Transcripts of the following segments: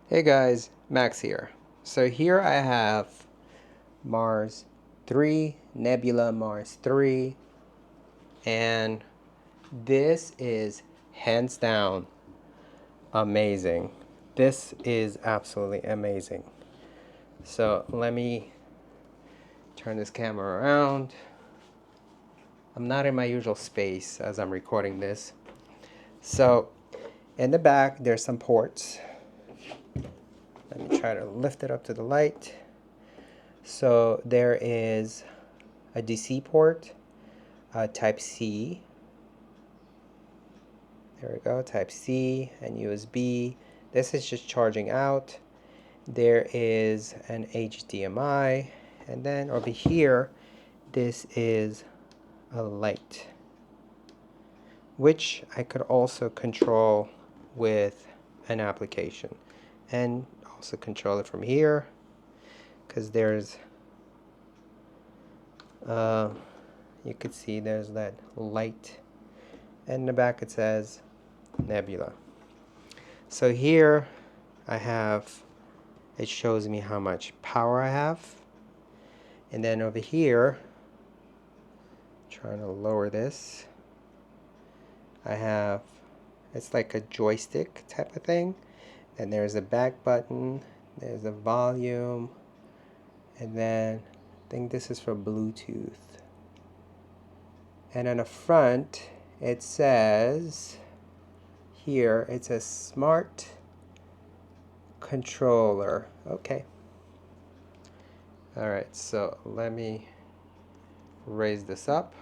Hey guys, Max here. So here I have Mars 3, Nebula Mars 3, and this is hands down amazing. This is absolutely amazing. So let me turn this camera around. I'm not in my usual space as I'm recording this. So in the back, there's some ports. Let me try to lift it up to the light. So there is a DC port, type C. There we go, type C and USB. This is just charging out. There is an HDMI, and then over here, this is a light, which I could also control with an application, and also control it from here, because there's, you could see there's that light, and in the back it says Nebula. So here I have, it shows me how much power I have, and then over here, trying to lower this, I have, it's like a joystick type of thing, and there's a back button, there's a volume, and then I think this is for Bluetooth. And on the front it says here, it's a smart controller. Okay, all right, so let me raise this up.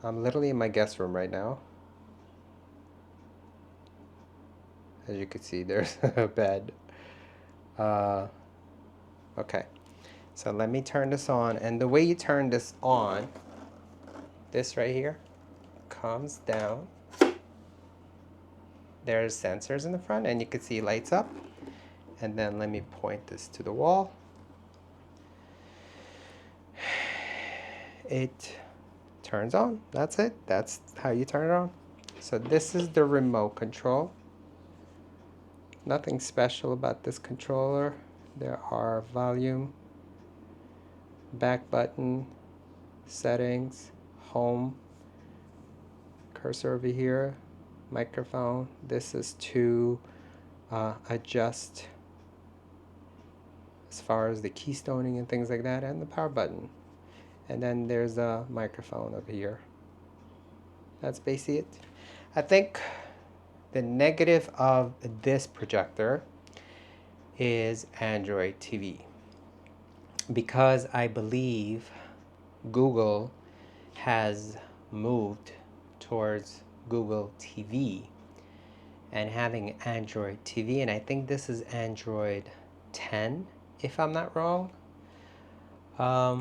I'm literally in my guest room right now. As you can see, there's a bed. Okay, so let me turn this on, and the way you turn this on, this right here comes down. There's sensors in the front, and you can see lights up. And then let me point this to the wall. It turns on. That's it. That's how you turn it on. So this is the remote control. Nothing special about this controller. There are volume, back button, settings, home, cursor over here, microphone. This is to adjust as far as the keystoning and things like that, and the power button. And then there's a microphone over here. That's basically it. I think the negative of this projector is Android TV, because I believe Google has moved towards Google TV and having Android TV, and I think this is Android 10, if I'm not wrong. Let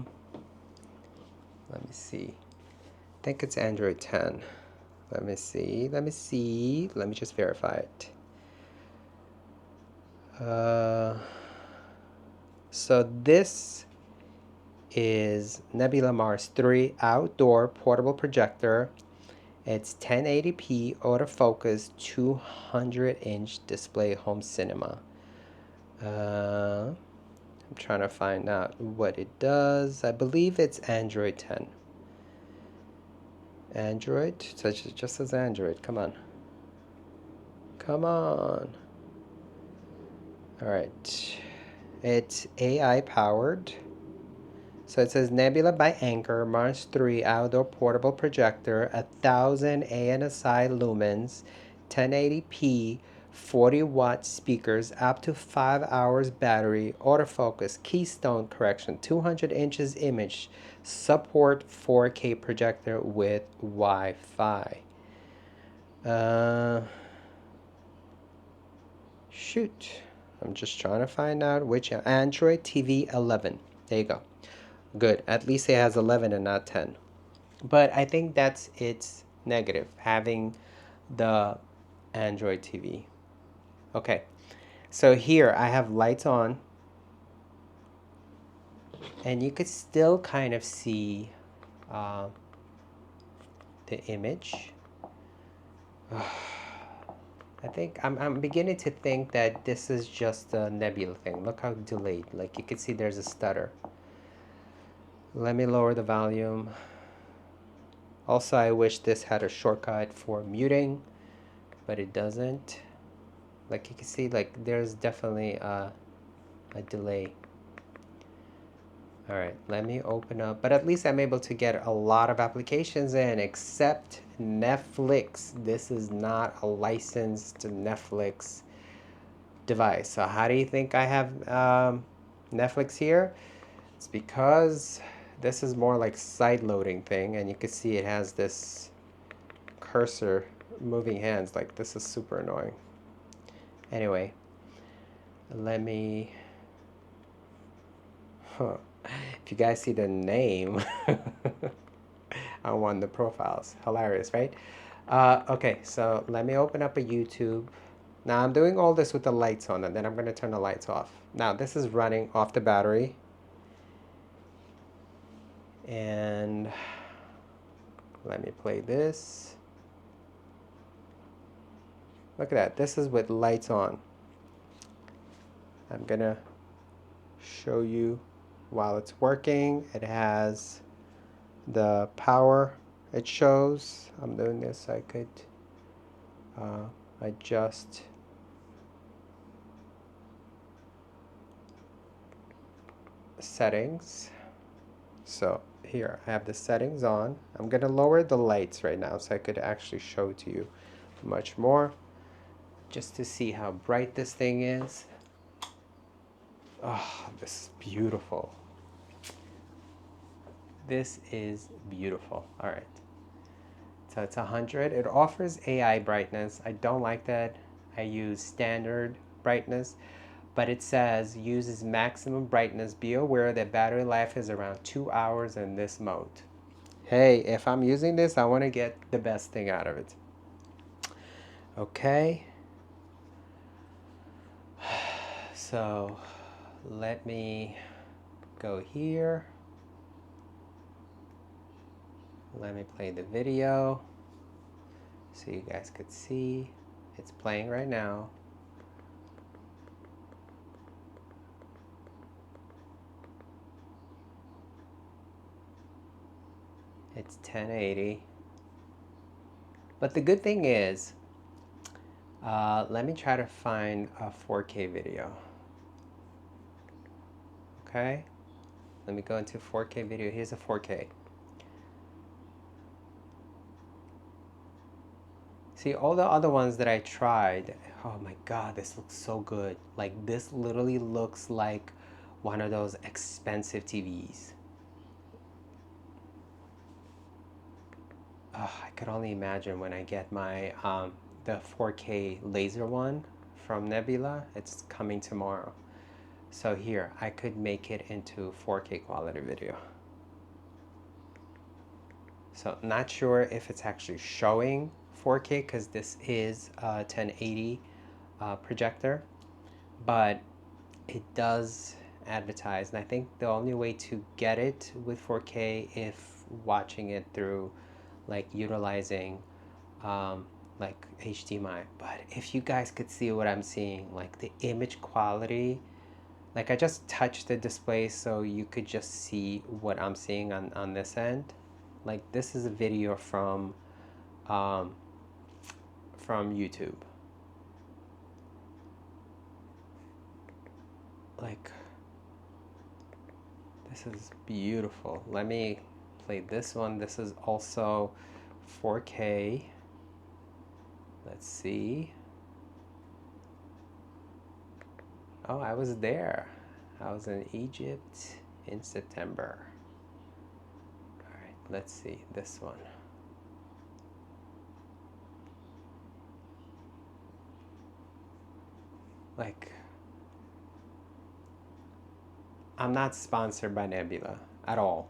me see. I think it's Android 10. Let me see. Let me just verify it. So this is Nebula Mars 3 outdoor portable projector. It's 1080p autofocus 200-inch display home cinema. I'm trying to find out what it does. I believe it's Android 10. Android, so it just says Android. Come on. Come on. All right. It's AI powered. So it says Nebula by Anchor, Mars 3 outdoor portable projector, 1000 ANSI lumens, 1080p, 40-watt speakers, up to 5 hours battery, autofocus, keystone correction, 200 inches image, support 4K projector with Wi-Fi. Shoot. I'm just trying to find out which Android TV 11. There you go. Good. At least it has 11 and not 10. But I think that's its negative, having the Android TV. Okay. So here I have lights on, and you could still kind of see the image. I think I'm beginning to think that this is just a Nebula thing. Look how delayed. Like you can see there's a stutter. Let me lower the volume. Also, I wish this had a shortcut for muting, but it doesn't. Like you can see, like there's definitely a delay. All right, let me open up, but at least I'm able to get a lot of applications in, except Netflix. This is not a licensed Netflix device. So how do you think I have Netflix here? It's because this is more like side loading thing, and you can see it has this cursor moving hands. Like this is super annoying. Anyway, let me, if you guys see the name on one of the profiles, hilarious, right? Okay, so let me open up a YouTube. Now I'm doing all this with the lights on, and then I'm going to turn the lights off. Now this is running off the battery. And let me play this. Look at that. This is with lights on. I'm going to show you while it's working. It has the power it shows. I'm doing this so I could adjust settings. So here I have the settings on. I'm going to lower the lights right now so I could actually show to you much more, just to see how bright this thing is. Oh, this is beautiful. This is beautiful. All right. So it's 100. It offers AI brightness. I don't like that. I use standard brightness, but it says uses maximum brightness. Be aware that battery life is around 2 hours in this mode. Hey, if I'm using this, I want to get the best thing out of it. Okay. So let me go here. Let me play the video so you guys could see. It's playing right now. It's 1080. But the good thing is, let me try to find a 4K video. Okay, let me go into 4K video. Here's a 4K. See, all the other ones that I tried, oh my God, this looks so good. Like this literally looks like one of those expensive TVs. Oh, I could only imagine when I get my the 4K laser one from Nebula. It's coming tomorrow. So here, I could make it into 4K quality video. So not sure if it's actually showing 4K because this is a 1080 projector, but it does advertise. And I think the only way to get it with 4K if watching it through like utilizing like HDMI. But if you guys could see what I'm seeing, like the image quality, like I just touched the display so you could just see what I'm seeing on this end. Like this is a video from YouTube. Like this is beautiful. Let me play this one. This is also 4K. Let's see. Oh, I was there. I was in Egypt in September. All right, let's see this one. Like, I'm not sponsored by Nebula at all.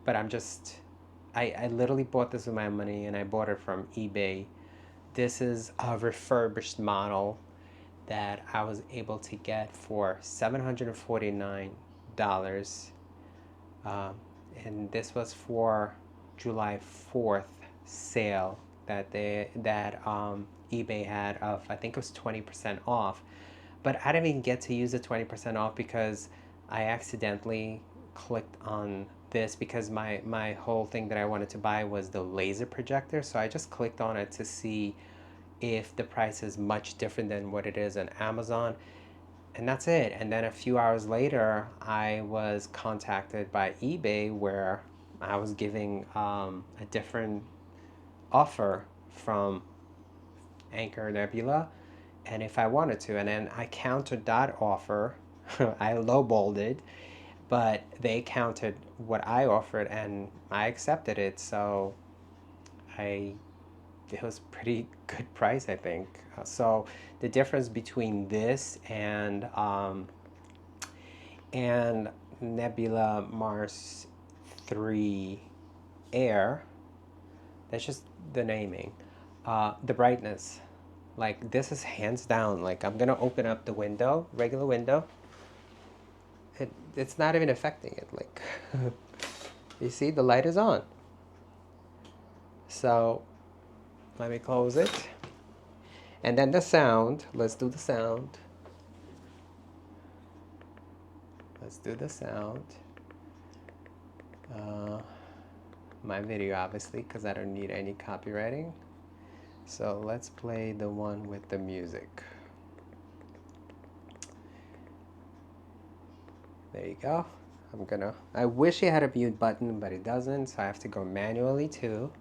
But I'm just, I literally bought this with my money and I bought it from eBay. This is a refurbished model that I was able to get for $749. And this was for July 4th sale. that eBay had of, I think it was 20% off. But I didn't even get to use the 20% off because I accidentally clicked on this because my whole thing that I wanted to buy was the laser projector. So I just clicked on it to see if the price is much different than what it is on Amazon. And that's it. And then a few hours later, I was contacted by eBay where I was giving a different offer from Anchor Nebula, and if I wanted to, and then I countered that offer. I lowballed it, but they counted what I offered, and I accepted it. So I it was pretty good price, I think. So the difference between this and Nebula Mars 3 Air, that's just the naming. The brightness, like this is hands down. Like I'm gonna open up the window, regular window. It's not even affecting it. Like you see, the light is on. So let me close it. And then the sound. Let's do the sound. Let's do the sound. My video, obviously, because I don't need any copywriting. So let's play the one with the music. There you go. I wish it had a mute button, but it doesn't, so I have to go manually too.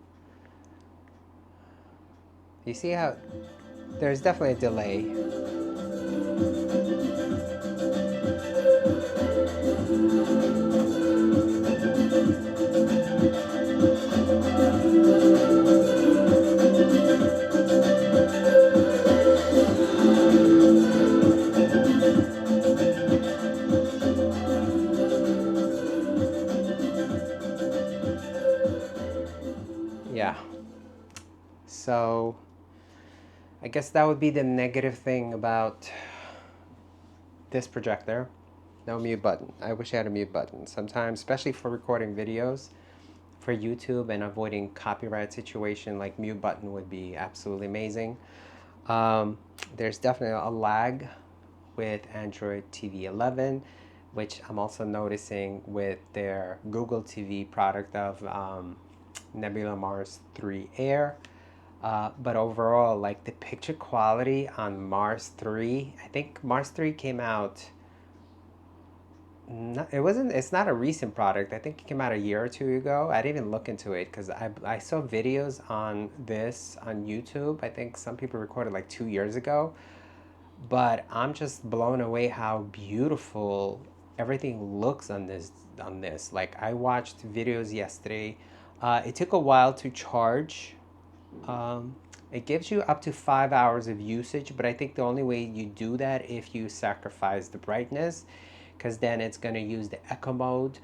You see how there's definitely a delay. Yeah. So I guess that would be the negative thing about this projector. No mute button. I wish I had a mute button. Sometimes, especially for recording videos for YouTube and avoiding copyright situation, like mute button would be absolutely amazing. There's definitely a lag with Android TV 11, which I'm also noticing with their Google TV product of Nebula Mars 3 Air. But overall, like the picture quality on Mars 3, I think Mars 3 came out, it's not a recent product. I think it came out a year or two ago. I didn't even look into it because I saw videos on this on YouTube. I think some people recorded like 2 years ago. But I'm just blown away how beautiful everything looks on this. Like I watched videos yesterday. It took a while to charge. It gives you up to 5 hours of usage, but I think the only way you do that if you sacrifice the brightness, because then it's going to use the echo mode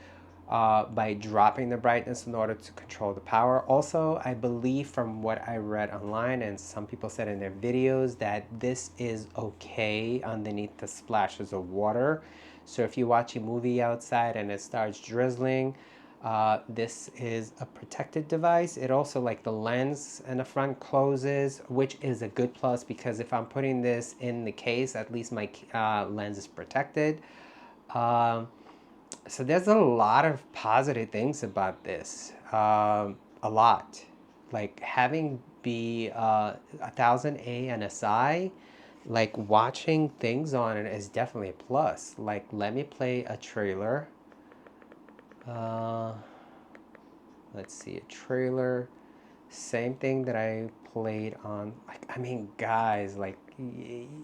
by dropping the brightness in order to control the power. Also, I believe from what I read online and some people said in their videos that this is okay underneath the splashes of water. So if you watch a movie outside and it starts drizzling, this is a protected device. It also, like the lens in the front closes, which is a good plus because if I'm putting this in the case, at least my lens is protected. So there's a lot of positive things about this. A lot. Like having be 1000A and SI, like watching things on it is definitely a plus. Like let me play a trailer. Let's see, a trailer. Same thing that I played on. Like I mean, guys, like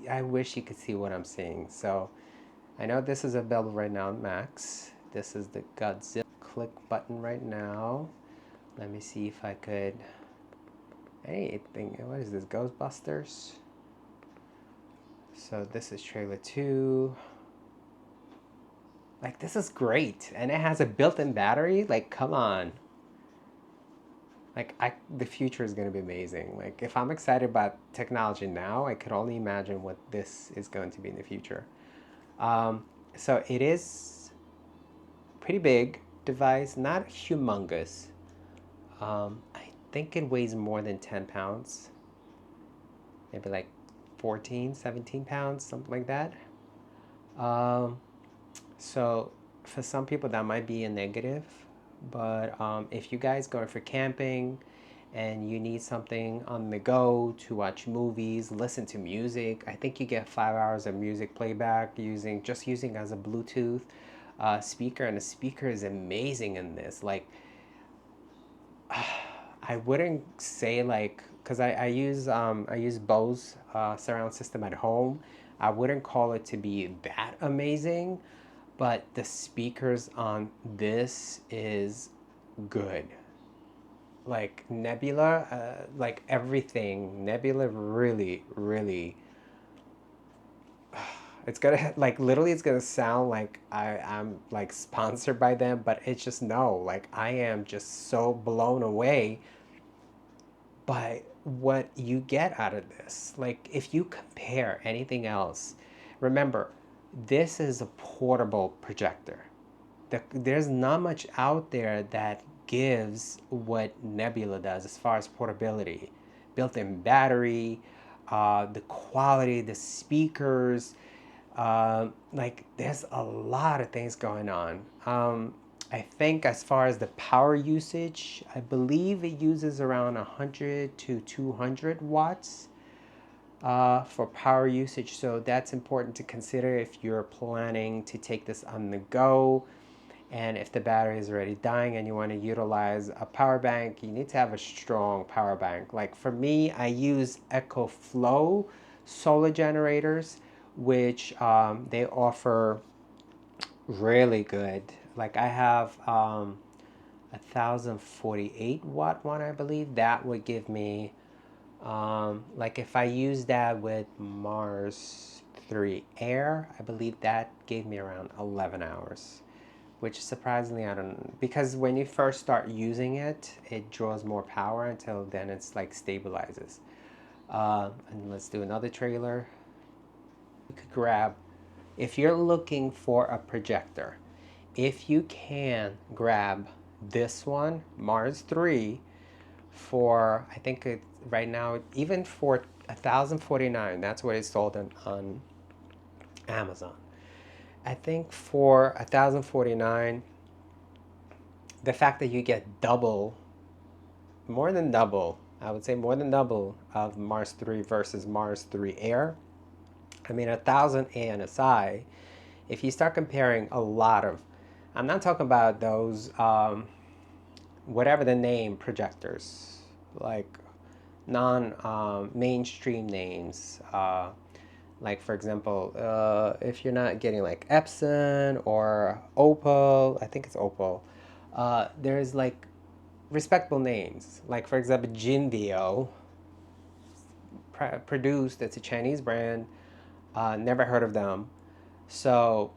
I wish you could see what I'm seeing. So I know this is available right now on Max. This is the Godzilla click button right now. Let me see if I could. Anything. What is this? Ghostbusters. So this is trailer 2. Like this is great, and it has a built-in battery. Like come on. Like the future is going to be amazing. Like if I'm excited about technology now, I could only imagine what this is going to be in the future. So it is pretty big device, not humongous. I think it weighs more than 10 pounds. Maybe like 14, 17 pounds, something like that. Um, so for some people that might be a negative, but if you guys going for camping and you need something on the go to watch movies, listen to music, I think you get 5 hours of music playback using as a Bluetooth speaker, and the speaker is amazing in this. Like, I wouldn't say like, because I use Bose surround system at home. I wouldn't call it to be that amazing, but the speakers on this is good. Like Nebula, like everything, Nebula really, really. It's gonna like literally, it's gonna sound like I'm like sponsored by them, but it's just no. Like I am just so blown away by what you get out of this. Like, if you compare anything else, remember, this is a portable projector. There's not much out there that gives what Nebula does as far as portability, built-in battery, the quality, the speakers, like there's a lot of things going on. I think as far as the power usage, I believe it uses around 100 to 200 watts for power usage. So that's important to consider if you're planning to take this on the go. And if the battery is already dying and you want to utilize a power bank, you need to have a strong power bank. Like for me, I use EcoFlow solar generators, which they offer really good. Like I have 1048 watt one, I believe. That would give me, like if I use that with Mars 3 Air, I believe that gave me around 11 hours. Which surprisingly, I don't, because when you first start using it, it draws more power until then it's like stabilizes. And let's do another trailer. You could grab, if you're looking for a projector, if you can grab this one, Mars 3, for, I think it, right now, even for 1049, that's what it's sold on Amazon. I think for 1049, the fact that you get double, more than double, I would say more than double of Mars 3 versus Mars 3 Air. I mean, 1000 ANSI, if you start comparing a lot of, I'm not talking about those, whatever the name projectors, like non mainstream names. Like, for example, if you're not getting like Epson or Opal, I think it's Opal, there's like respectable names. Like, for example, Jinvio, produced, it's a Chinese brand, never heard of them. So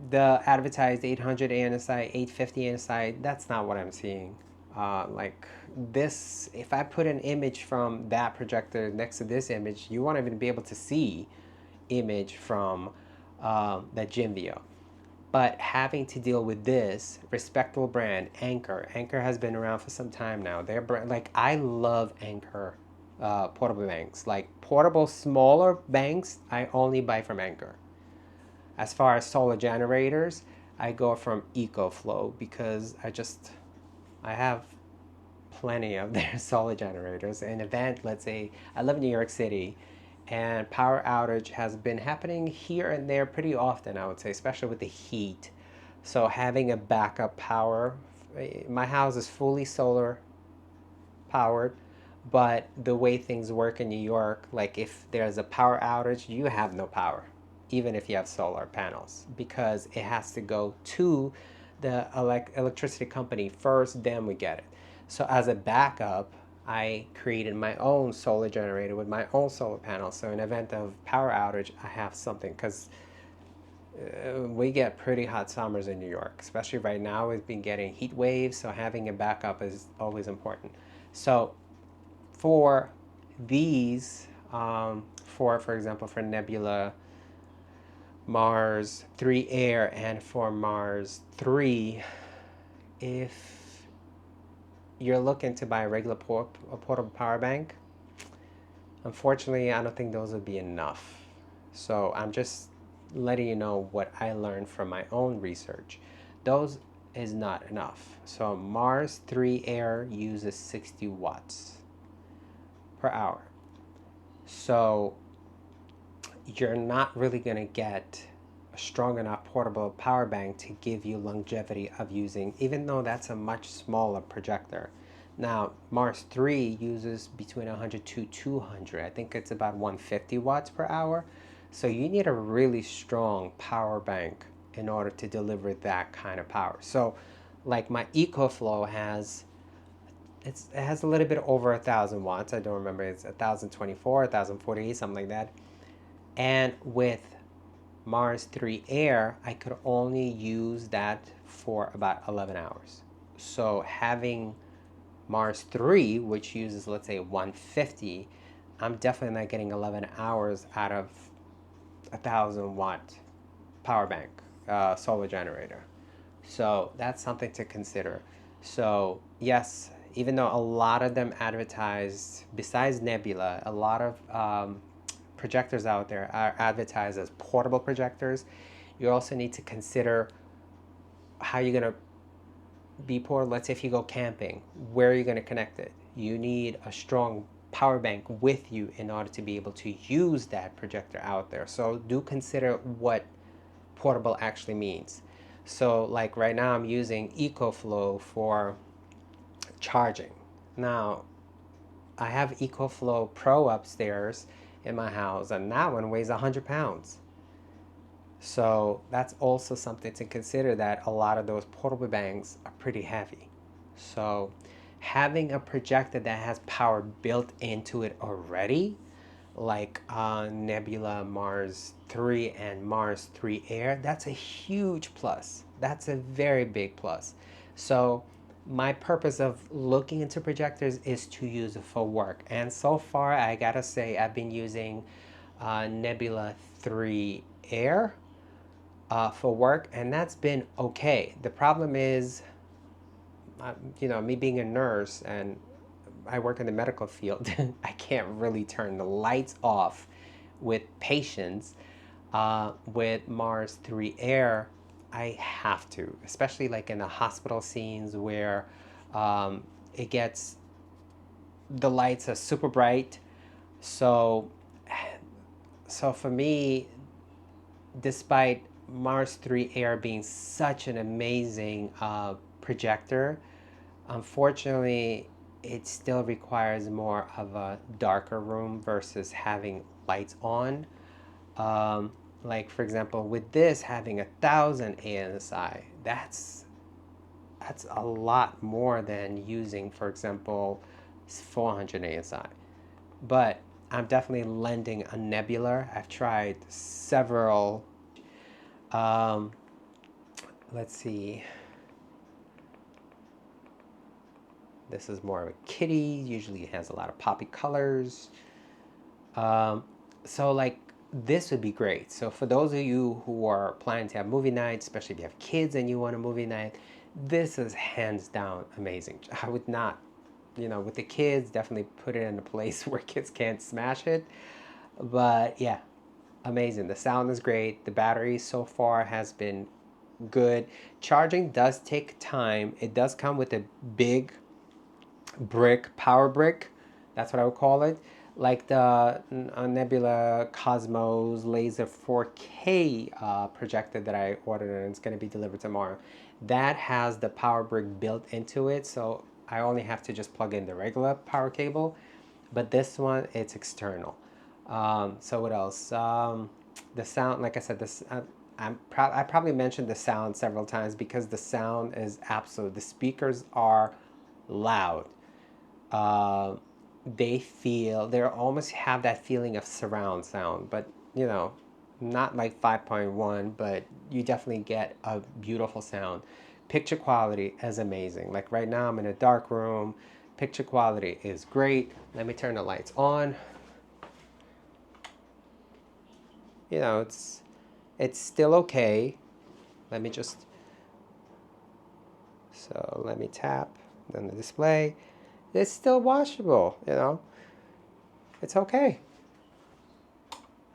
the advertised 800 ANSI, 850 ANSI, that's not what I'm seeing. Like this, if I put an image from that projector next to this image, you won't even be able to see image from that Jinvio. But having to deal with this respectable brand, Anchor. Anchor has been around for some time now. Their brand, like I love Anchor portable banks. Like portable smaller banks, I only buy from Anchor. As far as solar generators, I go from EcoFlow because I have plenty of their solar generators. An event, let's say, I live in New York City, and power outage has been happening here and there pretty often, I would say, especially with the heat. So having a backup power, my house is fully solar powered, but the way things work in New York, like if there's a power outage, you have no power, even if you have solar panels, because it has to go to the electricity company first, then we get it. So as a backup, I created my own solar generator with my own solar panels. So in event of power outage, I have something, because we get pretty hot summers in New York, especially right now. We've been getting heat waves, so having a backup is always important. So for these, for example, for Nebula Mars 3 Air and for Mars 3, if you're looking to buy a regular a portable power bank, unfortunately, I don't think those would be enough. So I'm just letting you know what I learned from my own research. Those is not enough. So Mars 3 Air uses 60 watts per hour. So you're not really going to get a strong enough portable power bank to give you longevity of using, even though that's a much smaller projector. Now, Mars 3 uses between 100 to 200. I think it's about 150 watts per hour. So you need a really strong power bank in order to deliver that kind of power. So like my EcoFlow has, it has a little bit over 1,000 watts. I don't remember, it's 1,024, 1,048, something like that. And with Mars 3 Air, I could only use that for about 11 hours. So having Mars 3, which uses, let's say, 150, I'm definitely not getting 11 hours out of a 1,000 watt power bank solar generator. So that's something to consider. So yes, even though a lot of them advertise, besides Nebula, a lot of projectors out there are advertised as portable projectors, you also need to consider how you're going to be portable. Let's say if you go camping, where are you going to connect it? You need a strong power bank with you in order to be able to use that projector out there. So do consider what portable actually means. So like right now I'm using EcoFlow for charging. Now I have EcoFlow Pro upstairs in my house, and that one weighs 100 pounds. So that's also something to consider, that a lot of those portable banks are pretty heavy. So having a projector that has power built into it already, like Nebula Mars 3 and Mars 3 Air, that's a huge plus. That's a very big plus. So my purpose of looking into projectors is to use it for work. And so far, I gotta say, I've been using Nebula 3 Air for work, and that's been okay. The problem is, me being a nurse and I work in the medical field, I can't really turn the lights off with patients. With Mars 3 Air, I have to, especially like in the hospital scenes where it gets, the lights are super bright. So, so for me, despite Mars 3 Air being such an amazing projector, unfortunately, it still requires more of a darker room versus having lights on. Um, like for example, with this having 1,000 ANSI, that's a lot more than using, for example, 400 ANSI. But I'm definitely lending a Nebula. I've tried several. Um, let's see. This is more of a kitty. Usually it has a lot of poppy colors. Um, so like this would be great. So for those of you who are planning to have movie nights, especially if you have kids and you want a movie night, this is hands down amazing. I would not, with the kids, definitely put it in a place where kids can't smash it. But yeah, amazing. The sound is great. The battery so far has been good. Charging does take time. It does come with a big power brick. That's what I would call it. Like the Nebula Cosmos Laser 4K projector that I ordered, and it's going to be delivered tomorrow. That has the power brick built into it, so I only have to just plug in the regular power cable. But this one, it's external. So what else? The sound, like I said, I probably mentioned the sound several times because the sound is absolute. The speakers are loud. uh, they almost have that feeling of surround sound, but not like 5.1, but you definitely get a beautiful sound. Picture quality is amazing. Like right now, I'm in a dark room. Picture quality is great. Let me turn the lights on. It's still okay. Let me just, so let me tap. on the display. It's still watchable, you know. It's okay.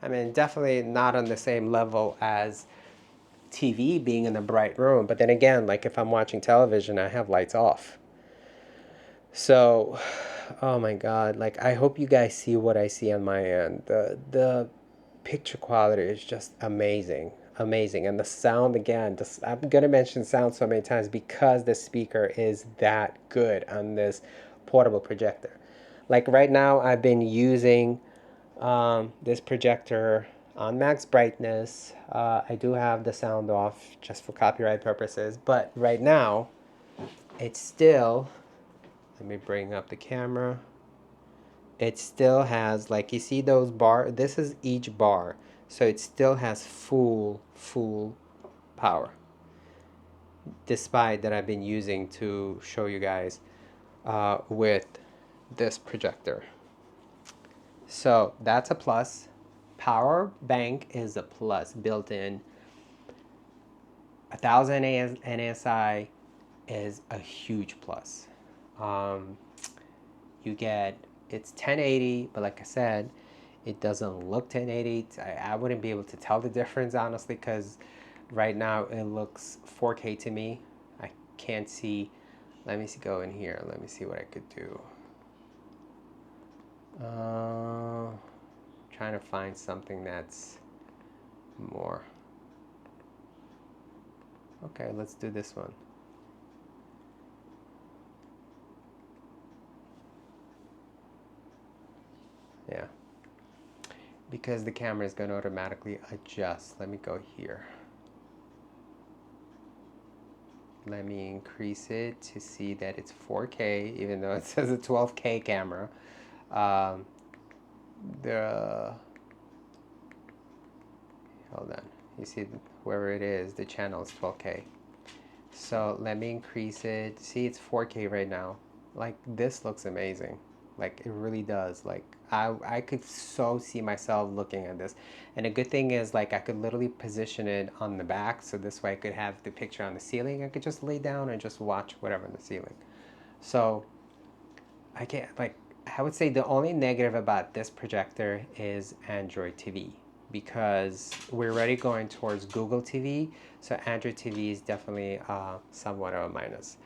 I mean, definitely not on the same level as TV being in a bright room. But then again, like if I'm watching television, I have lights off. So, oh my God, like I hope you guys see what I see on my end. The picture quality is just amazing. Amazing. And the sound again, just, I'm gonna mention sound so many times because the speaker is that good on this portable projector. Like right now I've been using this projector on max brightness. I do have the sound off just for copyright purposes, but right now it's still, let me bring up the camera. It still has, like you see those bar, this is each bar. So it still has full power. Despite that I've been using to show you guys with this projector. So that's a plus. Power bank is a plus built in. 1000 NSI is a huge plus. You get, it's 1080, but like I said, it doesn't look 1080. I wouldn't be able to tell the difference honestly, because right now it looks 4K to me. I can't see. Let me see, go in here. Let me see what I could do. Trying to find something that's more. Okay, let's do this one. Yeah. Because the camera is going to automatically adjust. Let me go here. Let me increase it to see that it's 4K, even though it says a 12K camera. Hold on. You see wherever it is, the channel is 12K. So let me increase it. See, it's 4K right now. Like this looks amazing. Like it really does. Like I could so see myself looking at this. And a good thing is like I could literally position it on the back, so this way I could have the picture on the ceiling. I could just lay down and just watch whatever on the ceiling. So I can't, like, I would say the only negative about this projector is Android TV, because we're already going towards Google TV, so Android TV is definitely somewhat of a minus.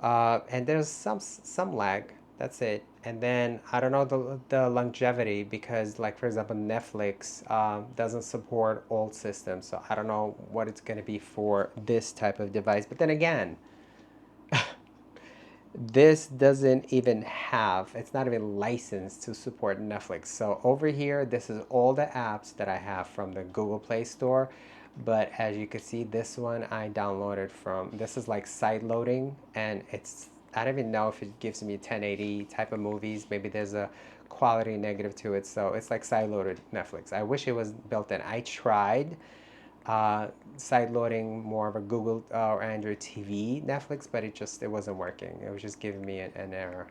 And there's some lag. That's it. And then I don't know the longevity, because like for example Netflix doesn't support old systems, so I don't know what it's going to be for this type of device. But then again, this doesn't even have, it's not even licensed to support Netflix. So over here, this is all the apps that I have from the Google Play Store. But as you can see, this one I downloaded from, this is like side loading, and it's, I don't even know if it gives me 1080 type of movies. Maybe there's a quality negative to it. So it's like side loaded Netflix. I wish it was built in. I tried side loading more of a Google or Android TV Netflix, but it wasn't working. It was just giving me an error.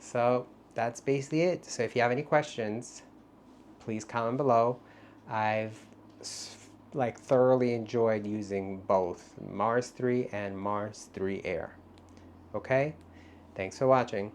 So that's basically it. So if you have any questions, please comment below. I've like thoroughly enjoyed using both Mars 3 and Mars 3 Air. Okay, thanks for watching.